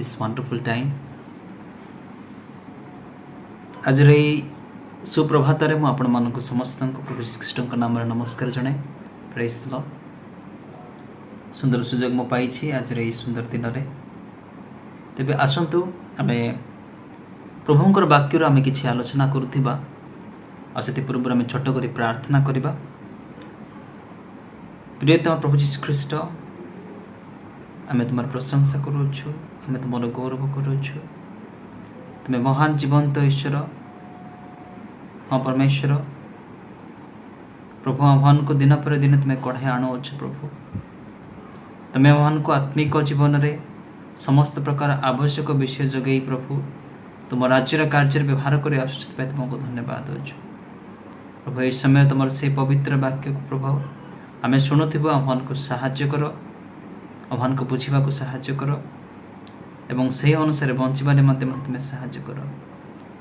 this wonderful time. आज सुप्रभात रे आपण मानक समस्त प्रभु श्रीकृष्ण नाम नमस्कार जनाए. Praise the Lord. सुंदर सुजोग मो पाई आज सुंदर दिन रे. तेबे आसंतु आमे प्रभुंकर वाक्य आमे किछि आलोचना करुथिबा. आसे पूर्व आमे छोट करी प्रार्थना करिबा. प्रियतम प्रभु श्रीकृष्ण, आमे तुमार प्रशंसा करूछु, आमे तुमर गौरव करूछु. तुम्हें महान जीवंत ईश्वर, हाँ परमेश्वर प्रभु, आह्वान को दिन पर दिन तुम्हें कढ़ाई आणुच. प्रभु तुम्हें आह्वान को आत्मिक जीवन रे समस्त प्रकार आवश्यक विषय जगै प्रभु तुम राज्यर कार्य व्यवहार कर तुमको धन्यवाद अच्छु. प्रभु ये समय तुम से पवित्र वाक्य को प्रभु आम शुणुव, आह्वान को साहाय्य कर, आह्वान को बुझा को साहाय्य कर एवं से अनुसार बंचवा निमंते तुम्हें साहाय्य कर.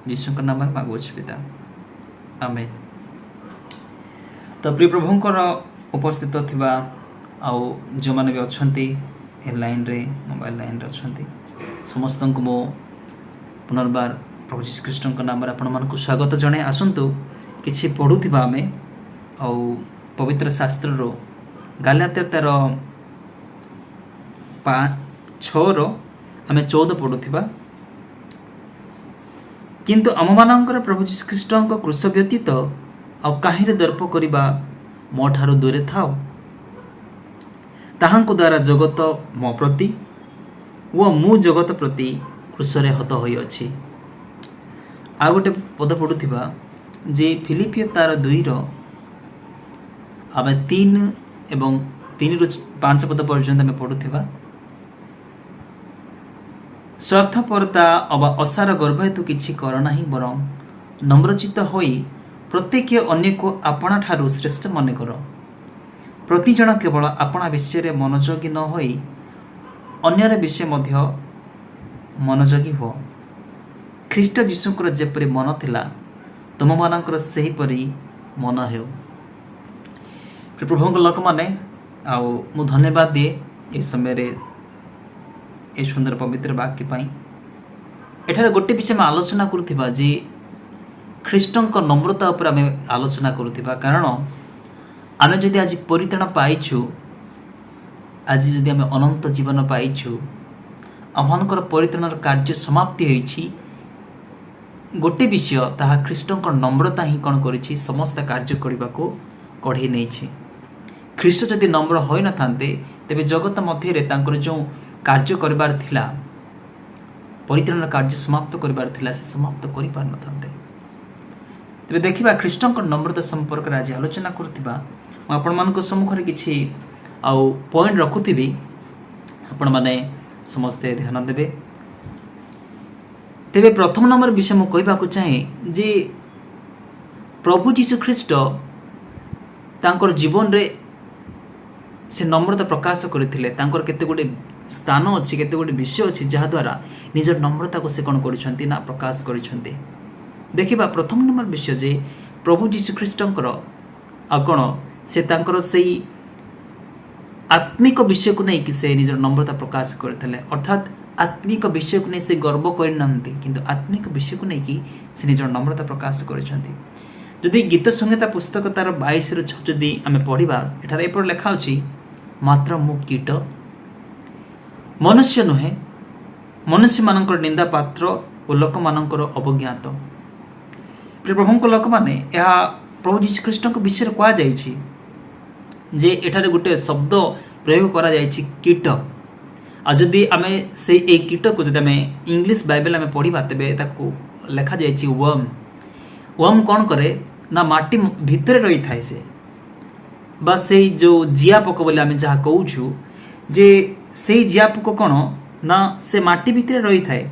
यीशु नाम मागुच पिता, आमेन. तो प्रिय प्रभुंकर उपस्थित थिबा आउ जो माने भी अछंती ए लाइन रे, मोबाइल लाइन रे अछंती, समस्त को मो पुनर्बार प्रभु श्रीकृष्ण नाम आपण मानक स्वागत जणे. आसंतु किछि पढुथिबा आमे आउ पवित्र शास्त्र रो गालात्य 13:6 आमे 14 पढुथिबा. किंतु आममानंकर प्रभु श्रीकृष्ण क्रूस व्यतीत आउ काहिरे दर्प करिबा मो ठारू दूरे थाओ. ताहांको द्वारा जगत मो प्रति व मु जगत प्रति क्रूसरे हत होई अछि. आ गोटे पद पढुथिबा जे फिलिपियो 2 आमे 3 एवं 3 रु 5 पद पर्यंत आमे पढुथिबा. स्वार्थपरता अबा असार गर्भ हेतु किछि कर नाही, बरं नम्रचित्त होई प्रत्येक अन्य को आपणा ठारू श्रेष्ठ मन कर. प्रति जन केवल आपणा विषय मनोयोगी न होई अन्यर विषय मध्य मनोयोगी हो. ख्रीष्ट जीशुकर जेपरि मन थिला तुम मानकर सेहीपरि मन हेउ. प्रभुଙ୍କ लोक माने आउ मु धन्यवाद दिए ए समय रे ए सुंदर पवित्र वाक्य पाई. एठारे गोटे विषय में आलोचना करुथिबा जे ख्रीष्टଙ୍କ नम्रता उपर आमे आलोचना करुथिबा. कारण आमे जदि आज परित्राण पाइछु, आज जदि आमे अनंत जीवन पाइछु, आमनकर परित्राणर कार्य समाप्ति होईछि, गोटे विषय ताहा ख्रीष्टଙ୍କ नम्रता ही कोन करिछि समस्त कार्य करबा को कढै नैछि. ख्रीष्ट जदि नम्र होय न थांते तेबे जगत मध्य रे तांकर जो कार्य करबार थिला, परित्राण कार्य समाप्त करबार थिला, से समाप्त करि पार न थांते. तेबे देखिबा ख्रीष्टଙ୍କ नम्रता संपर्क रे आज आलोचना करथिबा. म आपण मान को सम्मुख रे किछि आउ पॉइंट रखुथिबी, आपण माने समस्त ध्यान देबे. तेबे प्रथम नंबर विषय म कहबा को चाहे जे प्रभु जीशु ख्रीष्ट तांकर जीवन रे से नम्रता प्रकाश करथिले. तांकर केते गुडे स्थान अच्छी, केते गुडे विषय अच्छी जहा द्वारा निजर नम्रता को से कोन करिसंती ना प्रकाश करिसंती. देखिबा प्रथम नंबर विषय जे प्रभु जीशु ख्रीष्टଙ୍କର कोन से तांकर सेही आत्मिक विषय को नहीं कि से निजर नम्रता प्रकाश करथिले. अर्थात आत्मिक विषय को नहीं से गर्व करनांती, किंतु आत्मिक विषय को नहीं कि से निजर नम्रता प्रकाश करिसंती. जदि गीत संहिता पुस्तक तार 22 ରୁ 6 जदि आमे पढिबा, एठारे एपर लेखा अछि, मात्र मु कीट, मनुष्य नुहे, मनुष्य मानकर निंदा पात्र और लोक मानकर अवज्ञात. प्रभुଙ୍କ लोक माने या प्रभु यीशु ख्रीष्टଙ୍କ विषय कहा जाइछि जे एठारे गुटे शब्द प्रयोग करा जाइछि कीट. आ जदि आमे से ए कीट को जदि आमे इंग्लिश बाइबल आमे पढिबा तेबे ताको लेखा जाइछि वर्म. वर्म कोन करे ना माटी भितर रही थाए से, बा से जो जिया पोक बोले आमे जहा कहूछु जे से जिया पोक कोन ना से माटी भितर रही थाए.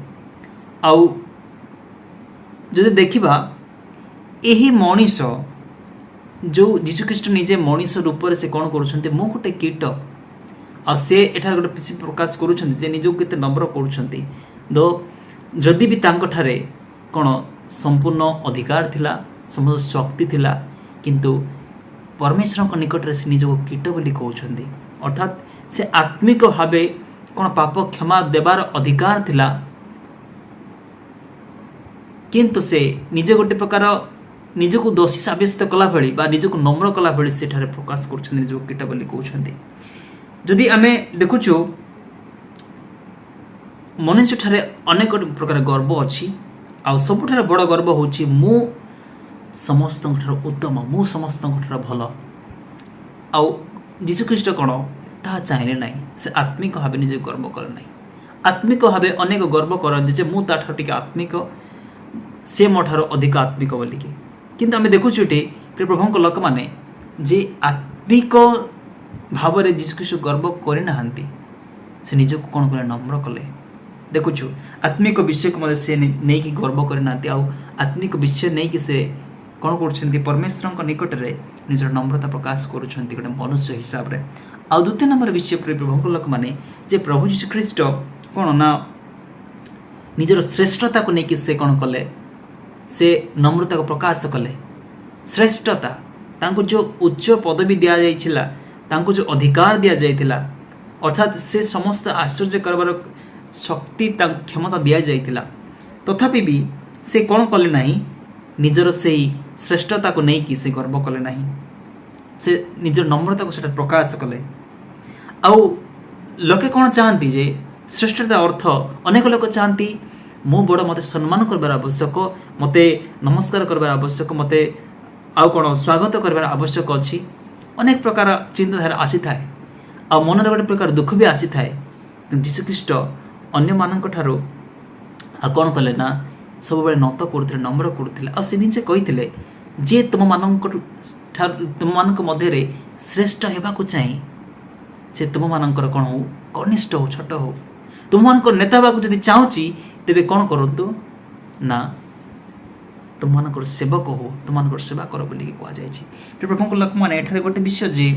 आउ जदि देखिबा एही मनीष जो जीशु ख्रीष्ट निजे मनीष रूप से कौन करुछन्ते, मो गोटे कीट, आ से एठा गोटे पिछि प्रकाश करुछन्ते जे निजो केते नम्र करुछन्ते. दो जदि भी तांको ठारे कोन संपूर्ण अधिकार थिला, समस्त शक्ति थिला, किंतु परमेश्वर निकट से निज कीट बोली कहते. अर्थात से आत्मिक भाव कौन पाप क्षमा देवार अधिकार थिला किंतु से निजे गोटे प्रकार निजको दोषी सब्यस्त कला भली बा निजको नम्र कला भली सेठारे प्रकाश कर निज कीटा बोली कहते जदि आमे देखुछु मनुष्य ठारे अनेक प्रकार गर्व अच्छी आ सबुठारे बड़ गर्व होची मु समस्त उत्तम मु समस्त भल आ जीशुख्रीष्ट कौन ता चाहिए ना से आत्मिक भाव निजे गर्व करे ना आत्मिक भाव अनेक गर्व करते जे मु ताठार टिके आत्मिक से मोठार अधिक आत्मिक बोलिकी किंतु आम देखुछु ये प्रभुଙ୍କ लोक मैंने जे आत्मिक भाव में जीशुख्रीष्ट गर्व करना से निजक कौन कले नम्र कले देखुछु आत्मिक विषय को से नहीं कि गर्व करना आत्मिक विषय नहीं कि से कौन कर परमेश्वर निकट में निजर नम्रता प्रकाश करुँच गोटे मनुष्य हिसाब से आ द्वितीय नंबर विषय प्रभुଙ୍କ लोक मैंने जे प्रभु जीशुख्रीष्ट कौन ना निजर श्रेष्ठता को लेकिन से कौन कले से नम्रता को प्रकाश कले श्रेष्ठता तांको जो उच्च पदवी दि जाइछिला तांको जो अधिकार दि जाइथिला अर्थात से समस्त आश्चर्य करबार शक्ति क्षमता दि जाइथिला तथापि भी से कौन कले नहीं निजर से श्रेष्ठता को नहीं कि से गर्व कले नहीं से निजर नम्रता को सेटा प्रकाश कले आउ लोके कौन चाहती जे श्रेष्ठता अर्थ अनेक लोक चाहती मु बड़ मते सम्मान करबार आवश्यक मते नमस्कार करबार आवश्यक मते आउ कौन स्वागत करबार आवश्यक अच्छी अनेक प्रकार चिंताधारा आसी थाए आ मन गोटे प्रकार दुख भी आसी थाए जीशुख्रीष्ट अन्य मानक ठारो आ कौन कले ना सब बेले नत करुले नम्र करुले आ से निजे कही जे तुम मानक मध्य श्रेष्ठ होगाक चाहे से तुम मानकर कौन हो कनिष्ठ हो छोट हो तुम मान नेता होगा जब चाहूँगी तेरे कौन करूँ ना तुम मान सेवक हो तुम मान सेवा कर बोल कहुई प्रभुଙ୍କ लोक मैंने एठारे गोटे विषय जे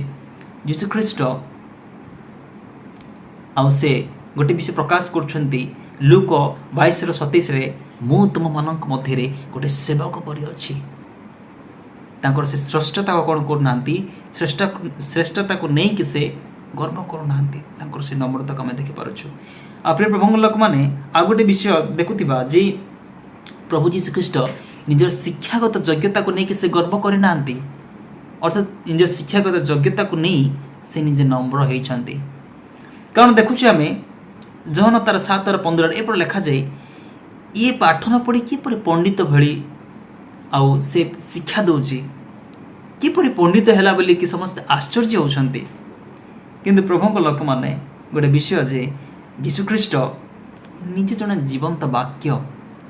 जीशुख्रीष्ट आ से गोटे विषय प्रकाश कर लूक 22:27 मु तुम मानक मध्य गोटे सेवक परि अच्छी तांकर से श्रेष्ठता को कौन करना श्रेष्ठता को नहीं कि से गर्व करूना से नम्रता को आम देखिपुँ आ प्रिय प्रभुଙ୍କ लोक मैंने आ गोटे विषय देखुवा जे प्रभु जीशुख्रीष्ट निजर शिक्षागत योग्यता को नहीं कि से गर्व करना अर्थात निजर शिक्षागत योग्यता को नहीं से निजे नम्र होती कारण देखुचे आम जहन तार 7:15 एपर लिखा जाए ये पाठ न पढ़ी किपर पंडित भली आउ से शिक्षा दौची किपर पंडित है बोली कि समस्त आश्चर्य होती किंतु प्रभुଙ୍କ लोक मैंने गोटे विषय जे जीशुख्रीष्ट निजे जड़े जीवंत वाक्य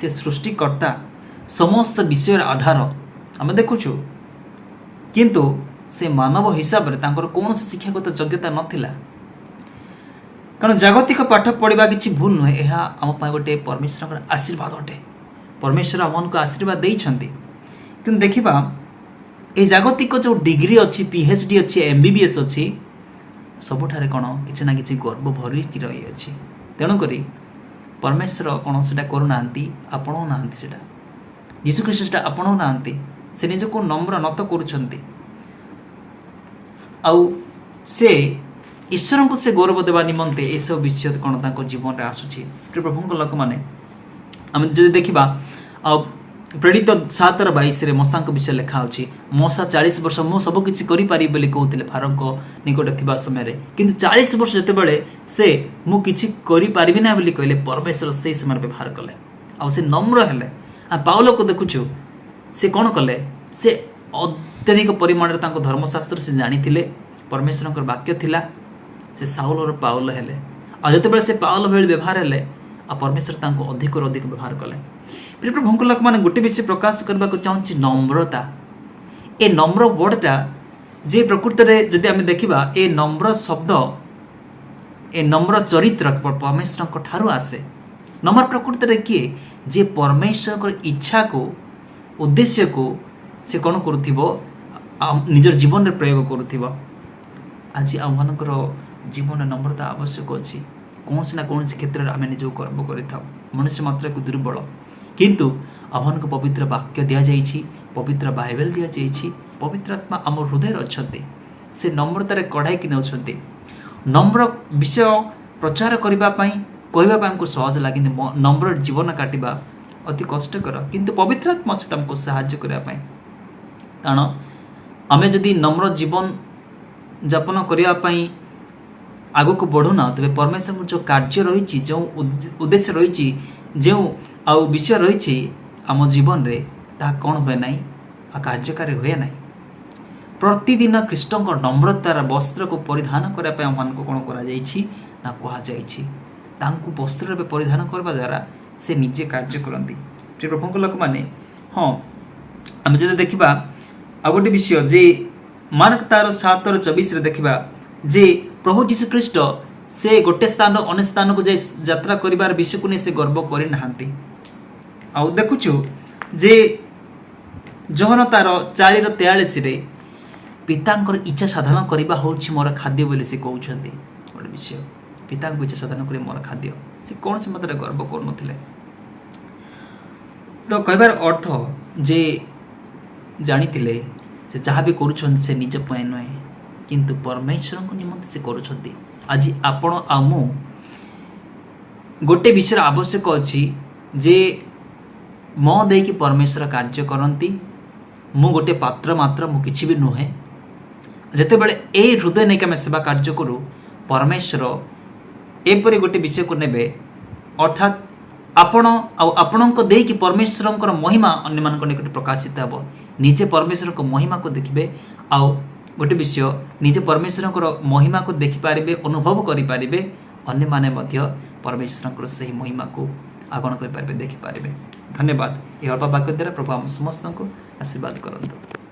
से सृष्टिकर्ता समस्त विषय आधार आम देखुचु किंतु से मानव हिसाब से कौन शिक्षागत योग्यता नाला कारण जागतिक पाठ पढ़ा कि भूल नुहे यह आम गोटे परमेश्वर आशीर्वाद अटे परमेश्वर आम को आशीर्वाद देइछंती किंतु देखिबा ए जागतिक जो डिग्री अच्छी PhD अच्छी MBBS अच्छी सबुठारे कौन किसी ना कि गर्व भरिकी रही अच्छी तेणुक परमेश्वर कौन से करूना आपणौ ना जीशुख्रीष्ट आपणौ ना से निजको नम्र नत करुँच से ईश्वर को से गौरव देवा निमंते ये सब विषय कौन जीवन में आसूँ प्रभुଙ୍କ लोक मैंने आम जो देखा प्रेरित 7:22 मशा विषय लिखा अच्छी मशा 40 वर्ष मु सबकि करी बोली कहते फारों निकट थी समय किंतु 40 वर्ष जितेबाला से मु किछि करि पारिबि ना बोली कहले परमेश्वर से समय व्यवहार कले आ से नम्र हेले आ पाउल को देखुछु से कौन कले से अत्यधिक परिमाण धर्मशास्त्र से जानी परमेश्वर वाक्य थिला से साउल और पाउल हेले आ जितेबाला से पाउल भली व्यवहार हेले आ परमेश्वर तांको अधिक अधिक व्यवहार कले प्रभुଙ୍କ लोक मैंने गोटे विषय प्रकाश करने को चाहूँगी नम्रता ए नम्र वर्डटा जे प्रकृत में जदि आम देखा ए नम्र शब्द ए नम्र चरित्र परमेश्वर ठारू आसे नम्र प्रकृत में किए जे परमेश्वर इच्छा को उद्देश्य को से कौन करुथिबो निजर जीवन में प्रयोग करुथिबो आज आम मानकर जीवन में नम्रता आवश्यक अच्छी कौन ना कौन क्षेत्र में आम निज गर्व कर मनुष्य मात्र को दुर्बल किंतु आमन को पवित्र वाक्य दि जाइछि पवित्र बाइबल दि जाइछि पवित्र आत्मा आम हृदय अच्छा से नम्रतार कढ़ाई कि नौछंती नम्र विषय प्रचार करने कहवाई आमको सहज लगे नम्र जीवन काटिबा अति कष्टकर किंतु पवित्र आत्मा अच्छे तुमको साहाय्य करने कारण आमे जदि नम्र जीवन यापन करने आग को बढ़ुना तेरे परमेश्वर जो कार्य रही जो उद्देश्य रही जो आउ विषय रही आम जीवन रे ता कौन हुए ना आ कार्यकारी हुए ना प्रतिदिन कृष्ण नम्रतार वस्त्र को परिधान करने आम कौन कर वस्त्र परिधान करने द्वारा से निजे कार्य करती प्रिय प्रभु लोक मैंने हाँ आम जो देखा आ गोटे विषय जे मार्क तार 7:24 देखा जे प्रभु जीशु ख्रीस्ट से गोटे स्थान अन्य स्थान को जाई यात्रा करिबार विषय को नहीं से गर्व करि नाहांती आ देखुछु जे जहन तार 4:43 रे पितांकर इच्छा साधन करबा होछि मोर खाद्य बोली से कहउछंती गोटे विषय पितांकर इच्छा साधन करी मोर खाद्य से कौन से मतलब गर्व कर नथिले तो कहबार अर्थ जे जानितिले से जहाँ भी करुछंती से निज पय नय किंतु परमेश्वर को निमंते से करुछंती आज आपण आमु गोटे विषय आवश्यक अछि जे म देकी परमेश्वर कार्य करंती मु गोटे पात्र मात्र मु किछि भी नुहे जेते बेले ए हृदय नै के सेवा कार्य करू परमेश्वर एपरि गोटे विषय को नेबे अर्थात आपण आपणको देकी परमेश्वर महिमा अन्य मान निकट प्रकाशित हेबो निजे परमेश्वर को महिमा को देखिबे आउ गोटे विषय निजे परमेश्वर महिमा को देखिपारे अनुभव करें अन्य माने मध्य परमेश्वर से महिमा को आगण करें देखिपारे धन्यवाद। यह अल्प वाक्य द्वारा प्रभु हम समस्त को आशीर्वाद करंतु।